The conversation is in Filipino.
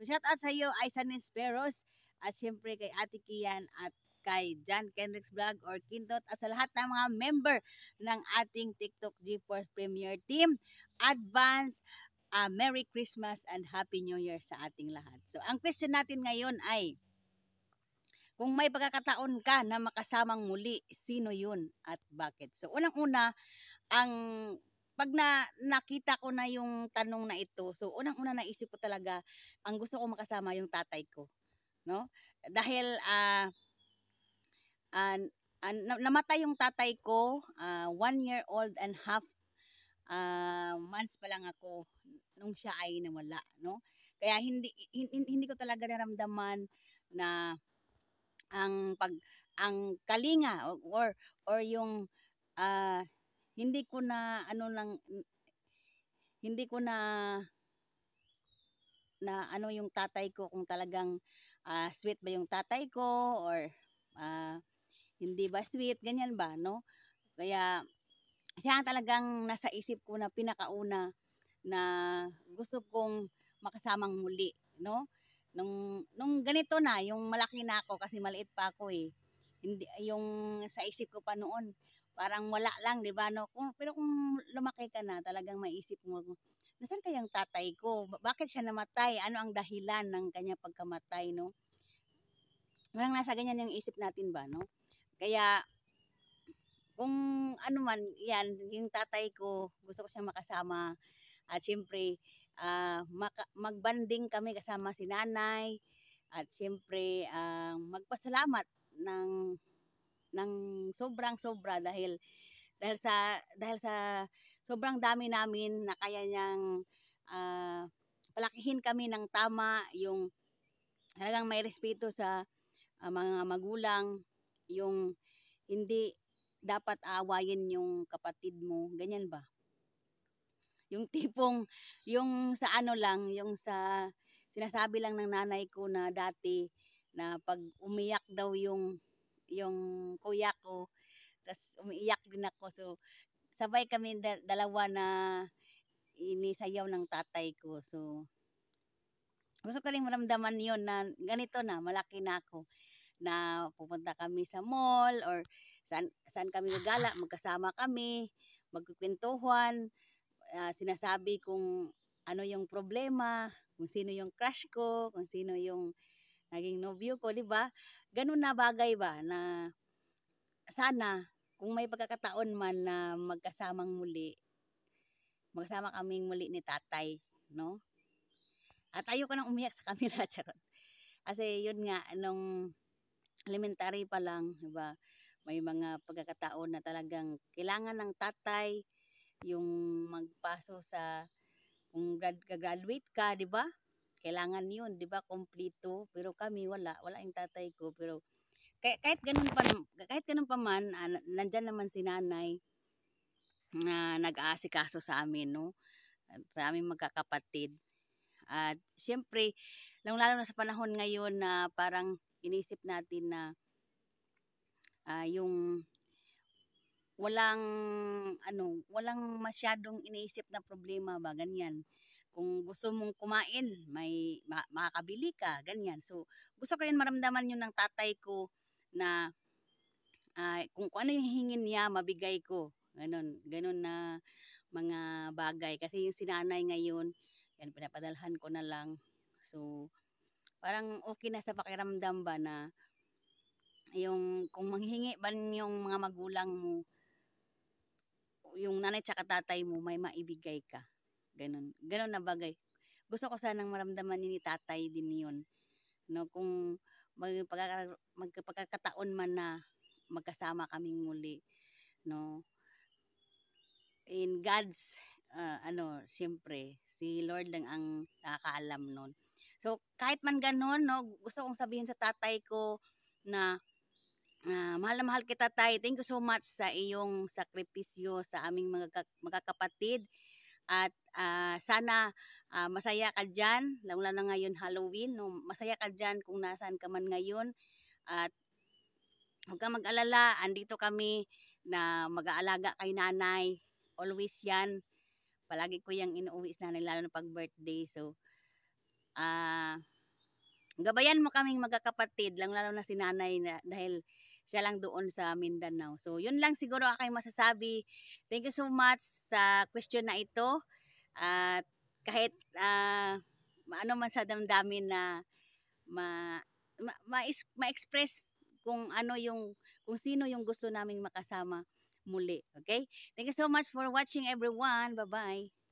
So shout out sa iyo, Aisanis Peros, at syempre kay Ate Kian at kay John Kendricks Vlog or Kindot at sa lahat ng mga member ng ating TikTok GeForce Premier Team. Advance Merry Christmas and Happy New Year sa ating lahat. So ang question natin ngayon ay, kung may pagkakataon ka na makasamang muli, sino yun at bakit? So unang-una, ang pag nakita ko na yung tanong na ito, so unang-una naisip ko talaga, ang gusto ko makasama yung tatay ko, no? Dahil namatay yung tatay ko, 1 year old and half months pa lang ako nung siya ay nawala, no? Kaya hindi ko talaga naramdaman na ang kalinga or yung ah, hindi ko na hindi ko na ano yung tatay ko, kung talagang sweet ba yung tatay ko or ah, hindi ba sweet, ganyan ba, no? Kaya siya ang talagang nasa isip ko na pinakauna na gusto kong makasamang muli, no? Nung ganito na, yung malaki na ako kasi maliit pa ako eh. Hindi yung sa isip ko pa noon, parang wala lang, 'di ba? No? Pero kung lumaki ka na, talagang maiisip mo, nasaan kayang tatay ko? Bakit siya namatay? Ano ang dahilan ng kanya pagkamatay, no? Parang nasa ganyan yung isip natin ba, no? Kaya kung ano man, yan, yung tatay ko, gusto ko siyang makasama. At siyempre, magbanding kami kasama si nanay. At siyempre, magpasalamat ng sobrang sobra dahil sa sobrang dami namin na kaya niyang palakihin kami ng tama, yung talagang may respeto sa mga magulang, yung hindi dapat aawayin yung kapatid mo, ganyan ba? Yung tipong, yung sa ano lang, yung sa sinasabi lang ng nanay ko na dati na pag umiyak daw yung kuya ko, tas umiiyak din ako. So, sabay kami dalawa na inisayaw ng tatay ko. So, gusto ko rin maramdaman yon na ganito na, malaki na ako. Na pupunta kami sa mall or saan kami gagala, magkasama kami, magkukwentuhan, sinasabi kung ano yung problema, kung sino yung crush ko, kung sino yung naging nobyo ko, di ba? Ganun na bagay ba na sana kung may pagkakataon man na magkasamang muli, magkasama kaming muli ni tatay, no? At ayoko nang umiyak sa camera, charot. Kasi yun nga, nung elementary pa lang, di ba? May mga pagkakataon na talagang kailangan ng tatay yung magpaso sa, kung graduate ka, di ba? Kailangan yun, di ba? Kompleto. Pero kami, wala yung tatay ko. Pero kahit ganun pa man, nandyan naman si nanay na nag-aasikaso sa amin, no? Sa aming magkakapatid. At syempre, lalo na sa panahon ngayon na parang inisip natin na yung walang masyadong iniisip na problema ba, ganyan. Kung gusto mong kumain, makakabili ka, ganyan. So, gusto ko rin maramdaman yun ng tatay ko na kung ano yung hingin niya, mabigay ko. Ganon na mga bagay. Kasi yung sinanay ngayon, yan, pinapadalhan ko na lang. So, parang okay na sa pakiramdam ba na yung kung manghingi ba yung mga magulang mo, yung nanay tsaka tatay mo, may maibigay ka. Ganon na bagay. Gusto ko sanang maramdaman ni tatay din yun. No, kung magpagkakataon man na magkasama kaming muli, no, in God's siyempre si Lord lang ang nakakaalam nun. So kahit man ganon, no, gusto kong sabihin sa tatay ko na mahal na mahal kita, tay. Thank you so much sa iyong sakripisyo sa aming mga kapatid. At sana masaya ka dyan, lalo na ngayon Halloween. No? Masaya ka dyan kung nasaan ka man ngayon. At huwag kang mag-alala, andito kami na mag-aalaga kay nanay. Always yan. Palagi ko yung inuuwi sa nanay, lalo na pag birthday. So, gabayan mo kaming magkakapatid, lang lalo na si nanay na, dahil siya lang doon sa Mindanao. So, yun lang siguro aking masasabi. Thank you so much sa question na ito. At kahit ano man sa damdamin na ma, ma-express kung ano yung, kung sino yung gusto naming makasama muli. Okay? Thank you so much for watching everyone. Bye-bye.